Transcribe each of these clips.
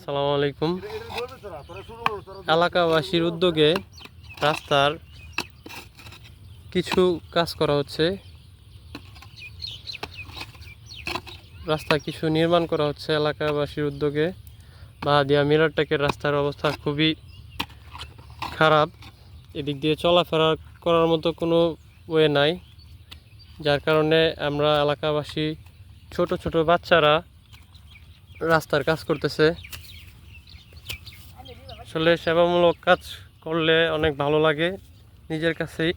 আসসালামু আলাইকুম। এলাকাবাসীর উদ্যোগে রাস্তার কিছু কাজ করা হচ্ছে, রাস্তা কিছু নির্মাণ করা হচ্ছে এলাকাবাসীর উদ্যোগে। বাহাদিয়া মিরারটেকের রাস্তার অবস্থা খুবই খারাপ, এদিক দিয়ে চলাফেরা করার মতো কোনো ওয়ে নাই, যার কারণে আমরা এলাকাবাসী ছোট ছোট বাচ্চারা রাস্তার কাজ করতেছে। আসলে সেবামূলক কাজ করলে অনেক ভালো লাগে নিজের কাছেই।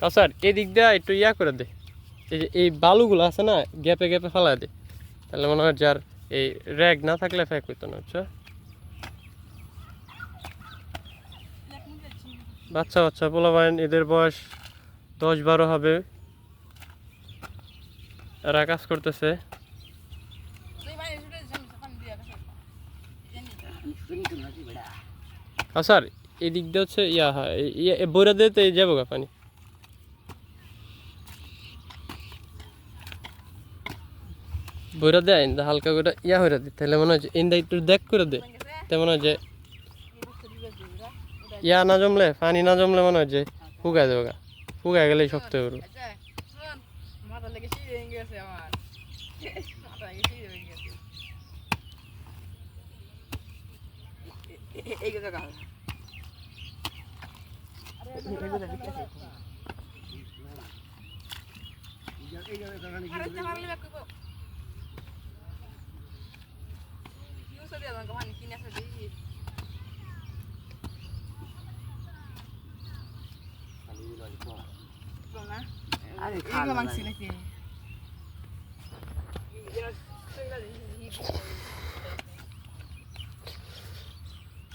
কাসার এদিক দিয়ে একটু ইয়া করে দে, এই যে এই বালুগুলো আছে না, গ্যাপে গ্যাপে ফেলা দে, তাহলে মনে হয় যার এই র্যাগ না থাকলে ফেক হইতো না। আচ্ছা, বাচ্চা বাচ্চা পোলাপাইন, এদের বয়স 10-12 হবে, এরা কাজ করতেছে। স্যার এই দিক দিয়ে হচ্ছে ইয়া হয়, বইরা দিয়ে তো যাবো গা পানি। বইরা দেয় হালকা করে ইয়া হয়ে দিই, তাহলে মনে হয় ইন্দা একটু দেখ করে দে, তেমন হয় যে ইয়া না জমলে, পানি না জমলে মনে হয় যে ফুগাই দেবো গা, ফুগাই গেলেই শক্ত হয়ে পড়বে।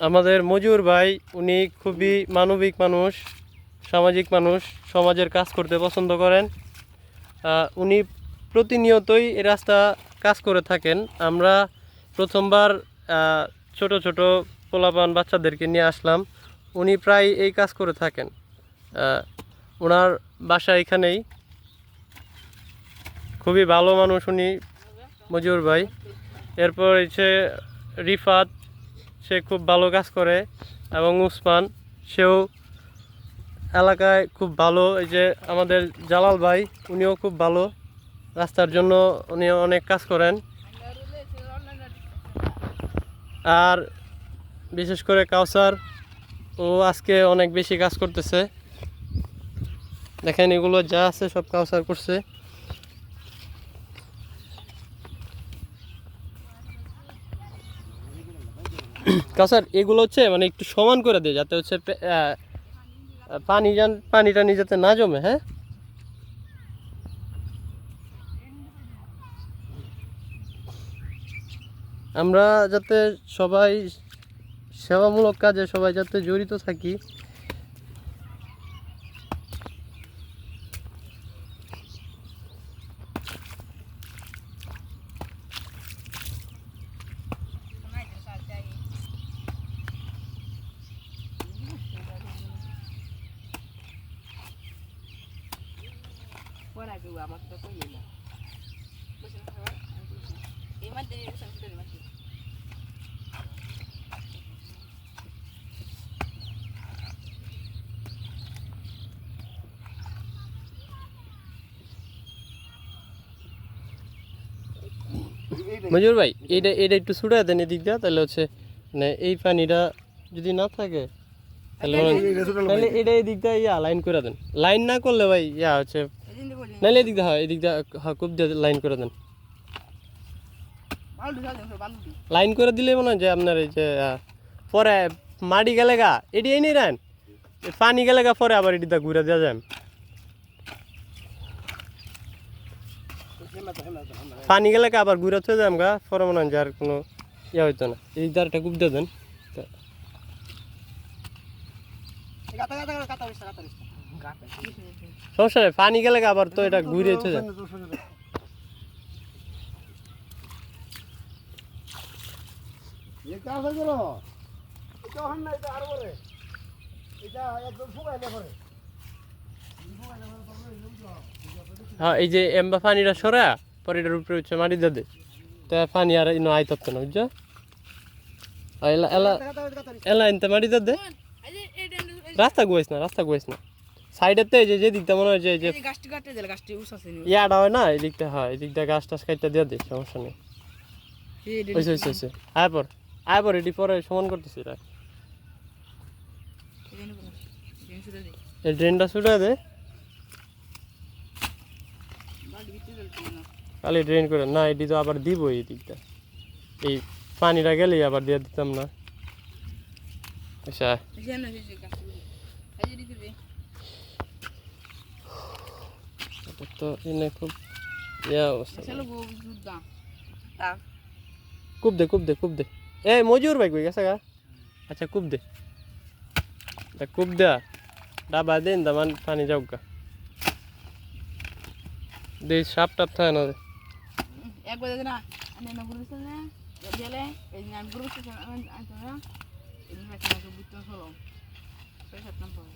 আমাদের মজুর ভাই উনি খুবই মানবিক মানুষ, সামাজিক মানুষ, সমাজের কাজ করতে পছন্দ করেন। উনি প্রতিনিয়তই এই রাস্তা কাজ করে থাকেন। আমরা প্রথমবার ছোট ছোট পোলাপান বাচ্চাদেরকে নিয়ে আসলাম, উনি প্রায় এই কাজ করে থাকেন। ওনার বাসা এখানেই, খুবই ভালো মানুষ উনি মজুর ভাই। এরপর হচ্ছে রিফাত, সে খুব ভালো কাজ করে, এবং উসমান, সেও এলাকায় খুব ভালো। এই যে আমাদের জালাল ভাই, উনিও খুব ভালো, রাস্তার জন্য উনি অনেক কাজ করেন। আর বিশেষ করে কাউসার, ও আজকে অনেক বেশি কাজ করতেছে। দেখেন এগুলো যা আছে সব কাউসার করছে। কাউসার এগুলো হচ্ছে মানে একটু সমান করে দে, যাতে হচ্ছে পানিটা যাতে না জমে। হ্যাঁ, আমরা যাতে সবাই সেবামূলক কাজে সবাই যাতে জড়িত থাকি। মজুর ভাই এটা এটা একটু ছুটে দেন এদিক দিয়ে, তাহলে হচ্ছে মানে এই পানিটা যদি না থাকে তাহলে এটা এদিক দিয়ে ইয়া লাইন করে দেন। লাইন না করলে ভাই ইয়া হচ্ছে, নাহলে এদিক দিয়ে হয়, এদিক দিয়ে খুব দিয়ে লাইন করে দেন। লাইন করে দিলে মনে হয় যে আপনার এই যে পরে মাটি গেলে গা এটি এই নেই রান, পানি গেলে গা পরে আবার এটি ঘুরে দেওয়া যায়। পানি গেলে আবার ঘুরে থয়ে যাম গা, পরে মনে হয় যে আর কোনো ইয়ে হইতো না। এই দারটা খুব দিয়ে দেন, সমস্যা নেই। পানি গেলে আবার তো এটা ঘুরে থয়ে যায়। এটা একদম শুকাইলে পরে হ্যাঁ এই যে এমবা পানিটা সরা পরে এটার উপরে হচ্ছে মাটি দিয়ে দে তা পানি আর ইনো আইতত না বুঝছো এলা এলা এলা এনতে মাটি দিয়ে দে রাস্তা গুয়াইস না সাইডেতে এই যে দিকটা মনে হয় যে গাছটি কাটতে দিলে গাছটি উসাছে ইয়াটা হয় না এই দিকটা হয় এই দিকটা গাছ টাছ কাটতে দিয়ে দে সমস্যা নেই হয়েছে আয় পর এটি পরে সমান করতেছি রা এই ড্রেনটা ছুটে দে খালি ড্রেন করে না এটি তো আবার দিব এই দিকটা এই পানিটা গেলেই আবার দিয়ে দিতাম না আচ্ছা তো এনে খুব ইয়া অবস্থা কূপ দে এ মজুর ভাই কই গেছে গা আচ্ছা কূপ দে কূপ দে ডাবা দেন দামান পানি যাও গা দে সাপ টাপ থাকে না একবার না আমি না গুরু না গেলে এই না গুরু না আনতো না এই না কাছে বুঝতে হলো পয়সা নাম পাবো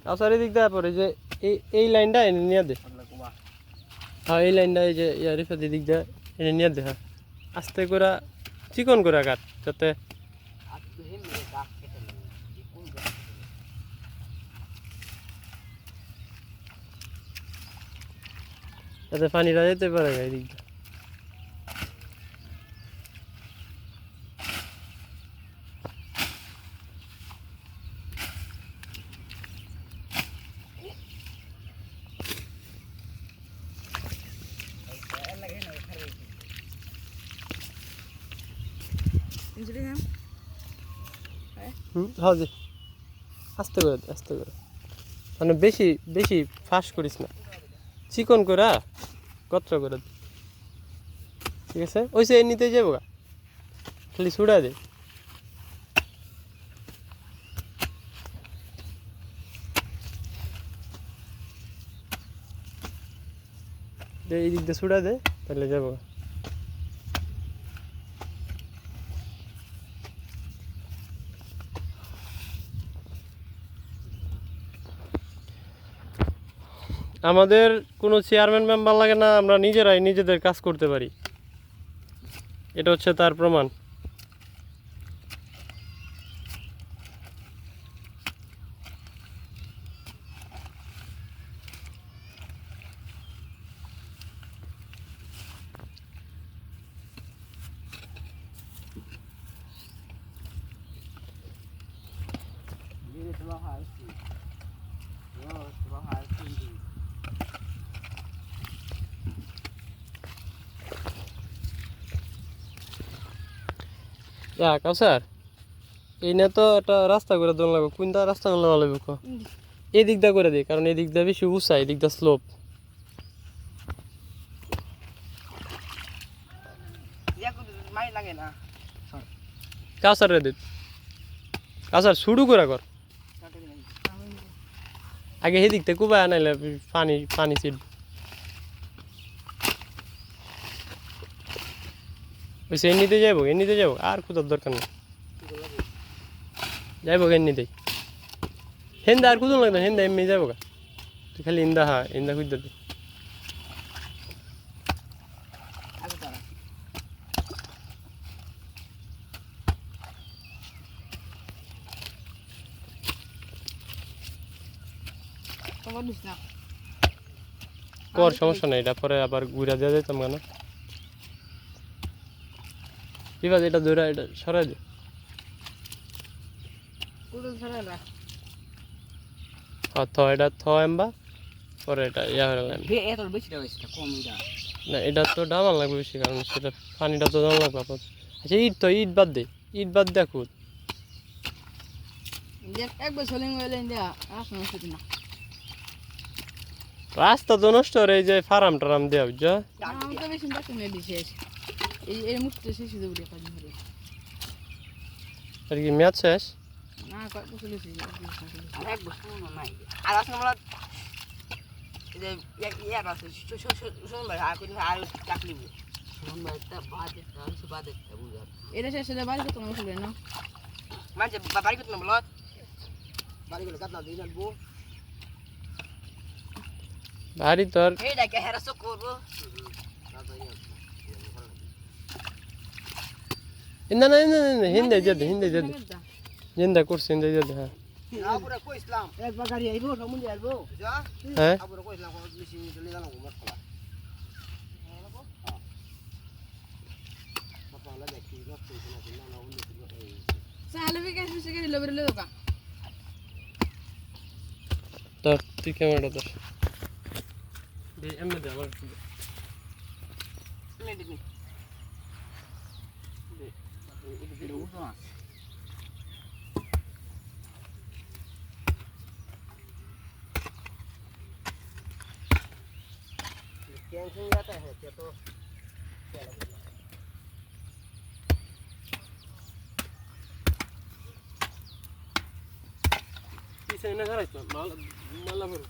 কাউসার এদিক দেওয়ার পরে যে এই লাইনটা এনে নিয়ে দে হ্যাঁ এই লাইনটা এই যে রিফাত দিক দেয় এনে নিয়ে দে হ্যাঁ আস্তে করে চিকন করে কাট যাতে যাতে পানিটা যেতে পারে এই দিক দিয়ে হ্যাঁ জি আস্তে করে মানে বেশি ফাস্ট করিস না চিকন করে কত্র করে ঠিক আছে ওই সে নিতে যাবো গা খালি ছুড়া দে এই দিক দিয়ে ছুড়া দে তাহলে যাবো আমাদের কোনো চেয়ারম্যান মেম্বার লাগে না আমরা নিজেরাই নিজেদের কাজ করতে পারি এটা হচ্ছে তার প্রমাণ কাউসার এই না তো একটা রাস্তা করে দোন লাগবে কোনটা রাস্তা নেওয়া লাগবে এই দিকটা করে দিই কারণ এই দিকটা বেশি উঁচা এই দিকটা স্লোপ কাউসার রে দিত কাউসার শুরু করে কর আগে এই দিকটা কুবা আনাইলে পানি ছিট ওইসে এমনিতে যাবো আর কোথাও দরকার নেই যাইবো এমনিতেই হেন্দা আর কোথাও লাগবে হেন্দা এমনি যাবো গা তুই খালি ইন্দা খুঁজতে দে কর সমস্যা নেই এটা পরে আবার ঘুরা দেওয়া যেতাম কেন ঠিক আছে এটা ধরে এটা সরাই দে এটা এমবা পরে এটা ইয়া হয়ে গেল না এটা তো ডামাল লাগবে বেশি কারণ সেটা পানিটা তো দাম লাগবে আচ্ছা ইট বাদ দে খুদ রাস্তা তো নষ্ট রে এই যে ফার্ম টারাম দেওয়া বুঝছো আর কি ম্যাচ শেষ? না কয় বছর হয়েছে আর এক বছর নাই আর আসলে আমরা এই যে ইয়ার আছে শুনবার আর কোনো আর চাকরি শুনবার একটা বাদ একটা বুঝার এটা শেষে বাড়ি কত মানুষ হলো না মানে বাড়ি করতে না বলো বাড়ি গেলে কাটনা দিন আনবো ভারী তোর এই ডাকে হেরাস করবো না না না না হিন্দে যেতে জিন্দা করছি হিন্দে যেতে হ্যাঁ আবুরা কইছলাম একবার গাড়ি আইবো সমুদ্রে আইবো যা হ্যাঁ আবুরা কইছলাম বেশি চলে গেলাম ঘুমার খোলা সকালে দেখি রক্ত কইছে না না অন্য কিছু এই সালে বিকাশ বিশে গেল বেরলে দোকা তোর তুই ক্যামেরাটা ধর এমনি দে আমার নে দিবি এটা উঠো না कैंसिंग जाता है क्या तो क्या लगेगा পিছে না করাইতো মালা বড়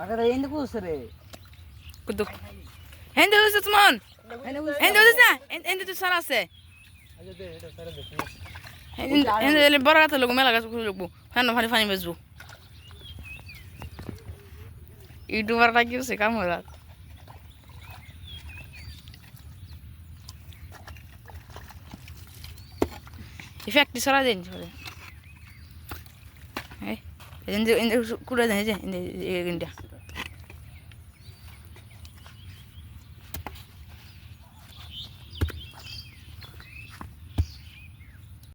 अगर ये इंदु कुसरे কুদুক হেন্দে হইছে তুমান হেন্দে হইছে না হেন্দে তো সারা আছে আচ্ছা দে এটা সারা দে হেন্দে এলে বড় রাতে লোক মেলা গাছ করে লোকবো ফান ফানি ফানি বেজবো ইউটিউবার লাগিয়েছে কাম হয়ে রাত ইফেক্ট সারা দিন চলে এই এন্ড কুড়ে দেন এই যে ইন্ডিয়া